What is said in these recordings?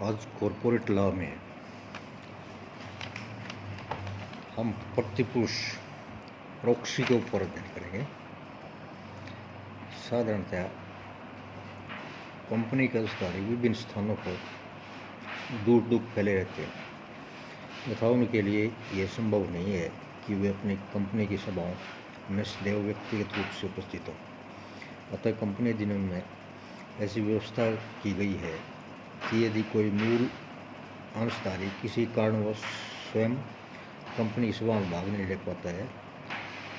आज corporate law में हम प्रतिपुरुष प्रॉक्सी के ऊपर अध्ययन करेंगे। साधारणतः कंपनी के अधिकारी विभिन्न स्थानों पर दूर दूर फैले रहते हैं तथा उनके लिए यह संभव नहीं है कि वे अपनी कंपनी की सभाओं में सदैव व्यक्तिगत रूप से उपस्थित हों। अतः कंपनी अधिनियम में ऐसी व्यवस्था की गई है कि यदि कोई मूल अंशधारी किसी कारणवश स्वयं कंपनी की सभा में भाग नहीं ले पाता है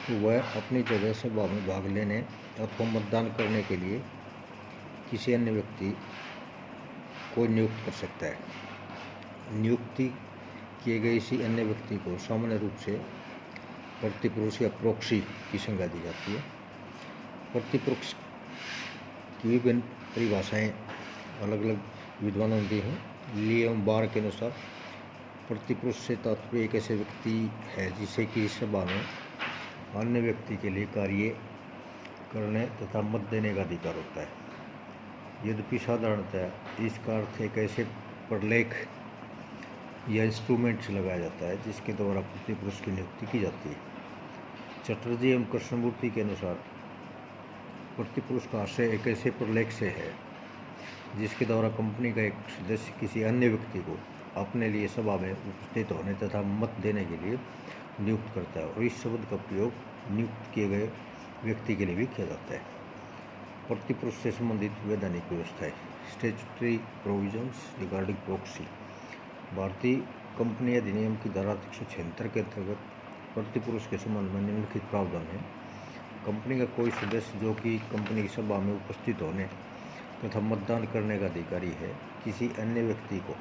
तो वह अपनी जगह सभा में भाग लेने अथवा मतदान करने के लिए किसी अन्य व्यक्ति को नियुक्त कर सकता है। नियुक्ति किए गए इसी अन्य व्यक्ति को सामान्य रूप से प्रतिपुरुष या प्रॉक्सी की संज्ञा दी जाती है। प्रतिपुरुष की विभिन्न परिभाषाएं अलग अलग विद्वानों ने दी हैं। लियम बार के अनुसार प्रतिपुरुष से तात्पर्य एक ऐसे व्यक्ति है जिसे किसी सभा में अन्य व्यक्ति के लिए कार्य करने तथा मत देने का अधिकार होता है। यद्यपि साधारणतः इसका अर्थ एक ऐसे प्रलेख या इंस्ट्रूमेंट से लगाया जाता है जिसके द्वारा प्रतिपुरुष की नियुक्ति की जाती है। चटर्जी एवं कृष्णमूर्ति के अनुसार प्रतिपुरुष का आशय एक ऐसे प्रलेख से है जिसके द्वारा कंपनी का एक सदस्य किसी अन्य व्यक्ति को अपने लिए सभा में उपस्थित होने तथा मत देने के लिए नियुक्त करता है और इस शब्द का प्रयोग नियुक्त किए गए व्यक्ति के लिए भी किया जाता है। प्रतिपुरुष से संबंधित वैधानिक व्यवस्थाएं स्टैट्यूटरी प्रोविजंस रिगार्डिंग प्रॉक्सी। भारतीय कंपनी अधिनियम की धारा 176 के अंतर्गत प्रतिपुरुष के संबंध में निम्नलिखित प्रावधान है। कंपनी का कोई सदस्य जो कि कंपनी की सभा में उपस्थित होने तथा मतदान करने का अधिकारी है, किसी अन्य व्यक्ति को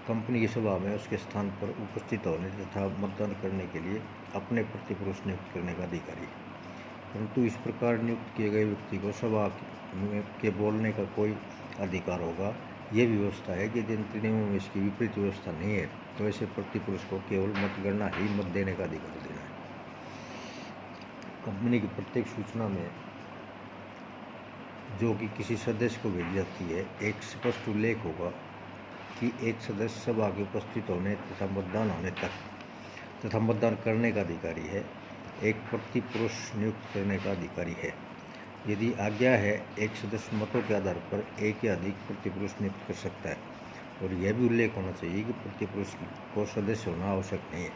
कंपनी की सभा में उसके स्थान पर उपस्थित होने तथा मतदान करने के लिए अपने प्रतिपुरुष नियुक्त करने का अधिकारी है। परंतु इस प्रकार नियुक्त किए गए व्यक्ति को सभा के बोलने का कोई अधिकार होगा। यह व्यवस्था है कि जिन नियमों में इसकी विपरीत व्यवस्था नहीं है तो ऐसे प्रतिपुरुष को केवल मतगणना ही मत देने का अधिकार देना है। कंपनी की प्रत्येक सूचना में जो कि किसी सदस्य को भेजी जाती है, एक स्पष्ट उल्लेख होगा कि एक सदस्य सभा के उपस्थित होने तथा मतदान होने तक तथा मतदान करने का अधिकारी है, एक प्रतिपुरुष नियुक्त करने का अधिकारी है। यदि आज्ञा है, एक सदस्य मतों के आधार पर एक या अधिक प्रतिपुरुष नियुक्त कर सकता है और यह भी उल्लेख होना चाहिए कि प्रतिपुरुष को सदस्य होना आवश्यक नहीं है।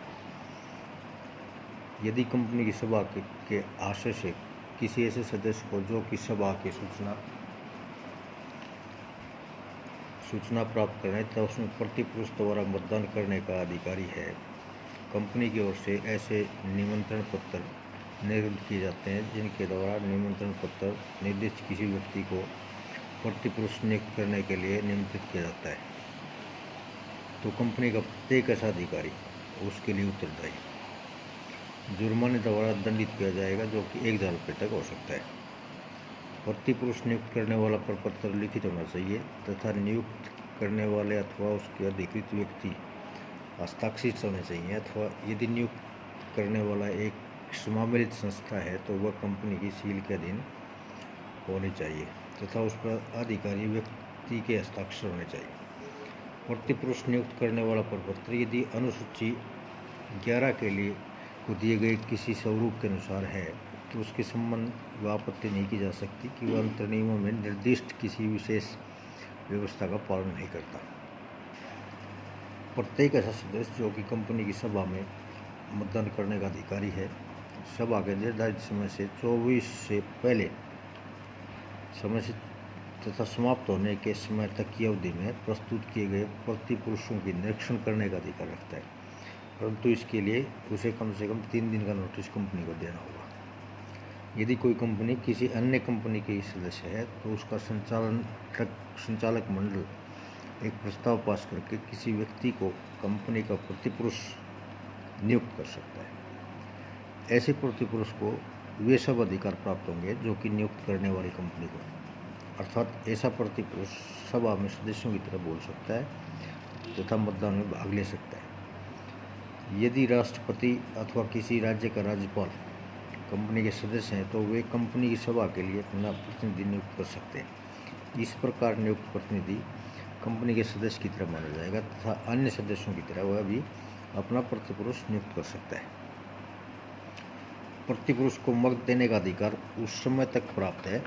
यदि कंपनी की सभा के आशय से किसी ऐसे सदस्य को जो कि सभा की सूचना प्राप्त करें तो उसमें प्रतिपुरुष द्वारा मतदान करने का अधिकारी है। कंपनी की ओर से ऐसे निमंत्रण पत्र निर्गत किए जाते हैं जिनके द्वारा निमंत्रण पत्र निर्दिष्ट किसी व्यक्ति को प्रतिपुरुष नियुक्त करने के लिए निमंत्रित किया जाता है तो कंपनी का प्रत्येक ऐसा अधिकारी उसके लिए उत्तरदायी जुर्माने द्वारा दंडित किया जाएगा जो कि 1,000 रुपये तक हो सकता है। प्रतिपुरुष नियुक्त करने वाला प्रपत्र लिखित होना चाहिए तथा नियुक्त करने वाले अथवा उसके अधिकृत व्यक्ति हस्ताक्षरित होने चाहिए अथवा यदि नियुक्त करने वाला एक समावेशित संस्था है तो वह कंपनी की सील के अधीन होनी चाहिए तथा उस पर अधिकारी व्यक्ति के हस्ताक्षर होने चाहिए। प्रतिपुरुष नियुक्त करने वाला प्रपत्र यदि अनुसूची 11 के लिए को दिए गए किसी स्वरूप के अनुसार है तो उसके संबंध में आपत्ति नहीं की जा सकती कि वह अंतर नियमों में निर्दिष्ट किसी विशेष व्यवस्था का पालन नहीं करता। प्रत्येक ऐसा सदस्य जो कि कंपनी की सभा में मतदान करने का अधिकारी है, सभा के निर्धारित समय से 24 से पहले समय से तथा समाप्त होने के समय तक की अवधि में प्रस्तुत किए गए प्रतिपुरुषों की निरीक्षण करने का अधिकार रखता है, परंतु इसके लिए उसे कम से कम 3 दिन का नोटिस कंपनी को देना होगा। यदि कोई कंपनी किसी अन्य कंपनी के सदस्य है तो उसका संचालक मंडल एक प्रस्ताव पास करके किसी व्यक्ति को कंपनी का प्रतिपुरुष नियुक्त कर सकता है। ऐसे प्रतिपुरुष को वे सब अधिकार प्राप्त होंगे जो कि नियुक्त करने वाली कंपनी को, अर्थात ऐसा प्रतिपुरुष सभा में सदस्यों की तरह बोल सकता है तथा मतदान में भाग ले सकता है। यदि राष्ट्रपति अथवा किसी राज्य का राज्यपाल कंपनी के सदस्य हैं तो वे कंपनी की सभा के लिए अपना प्रतिनिधि नियुक्त कर सकते हैं। इस प्रकार नियुक्त प्रतिनिधि कंपनी के सदस्य की तरह माना जाएगा तथा अन्य सदस्यों की तरह वह भी अपना प्रतिपुरुष नियुक्त कर सकता है। प्रतिपुरुष को मत देने का अधिकार उस समय तक प्राप्त है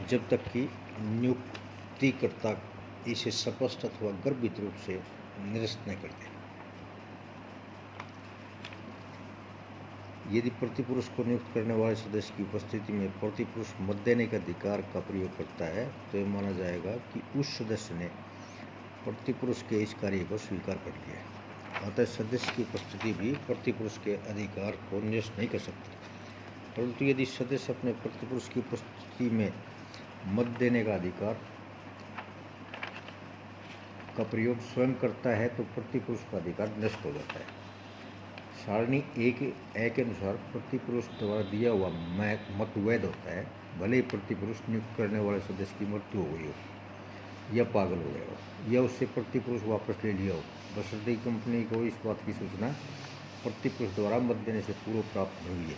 जब तक कि नियुक्तिकर्ता इसे स्पष्ट अथवा गर्भित रूप से निरस्त न कर दे। यदि प्रतिपुरुष को नियुक्त करने वाले सदस्य की उपस्थिति में प्रतिपुरुष मत देने के अधिकार का प्रयोग करता है तो यह माना जाएगा कि उस सदस्य ने प्रतिपुरुष के इस कार्य को स्वीकार कर लिया। अतः सदस्य की उपस्थिति भी प्रतिपुरुष के अधिकार को निरस्त नहीं कर सकती, परंतु यदि सदस्य अपने प्रतिपुरुष की उपस्थिति में मत देने का अधिकार का प्रयोग स्वयं करता है तो प्रतिपुरुष का अधिकार नष्ट हो जाता है। सारणी ए के अनुसार प्रतिपुरुष द्वारा दिया हुआ मत वैध होता है, भले ही प्रतिपुरुष नियुक्त करने वाले सदस्य की मृत्यु हो गई हो या पागल हो गया हो या उससे प्रतिपुरुष वापस ले लिया हो, बशर्ते कंपनी को इस बात की सूचना प्रतिपुरुष द्वारा मत देने से पूर्व प्राप्त हुई है।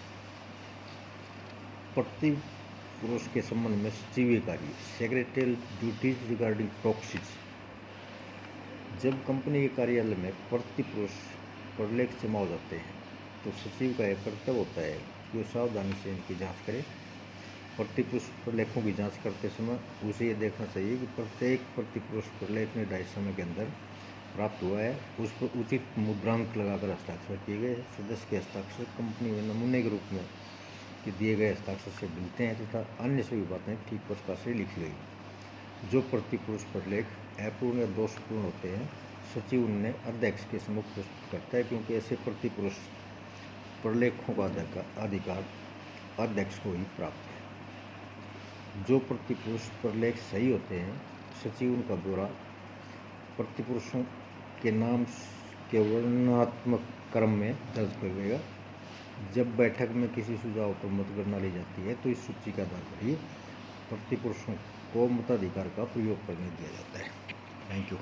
प्रतिपुरुष के संबंध में सचिवीय कार्य सेक्रेटरियल ड्यूटीज रिगार्डिंग प्रॉक्सीज। जब कंपनी के कार्यालय में प्रतिपुरुष प्रलेख जमा हो जाते हैं तो सचिव का यह कर्तव्य होता है कि वो सावधानी से इनकी जांच करे। प्रतिपुरुष प्रलेखों की जांच करते समय उसे ये देखना चाहिए कि प्रत्येक प्रतिपुरुष प्रलेख निर्धारित समय के अंदर प्राप्त हुआ है, उस पर उचित मुद्रांक लगाकर हस्ताक्षर किए गए। सदस्य के हस्ताक्षर कंपनी में नमूने के रूप में कि दिए गए हस्ताक्षर से मिलते हैं तथा अन्य सभी बातें ठीक प्रकार से लिखी गई। जो प्रतिपुरुष प्रलेख अपूर्ण या दोषपूर्ण होते हैं सचिव उन्हें अध्यक्ष के सम्मुख प्रस्तुत करता है, क्योंकि ऐसे प्रतिपुरुष प्रलेखों का अधिकार अध्यक्ष को ही प्राप्त है। जो प्रतिपुरुष प्रलेख सही होते हैं सचिव उनका ब्यौरा प्रतिपुरुषों के नाम के वर्णनात्मक क्रम में दर्ज करेगा। जब बैठक में किसी सुझाव पर मतगणना ली जाती है तो इस सूची के आधार पर ही प्रतिपुरुषों को मताधिकार का प्रयोग करने दिया जाता है। Thank you.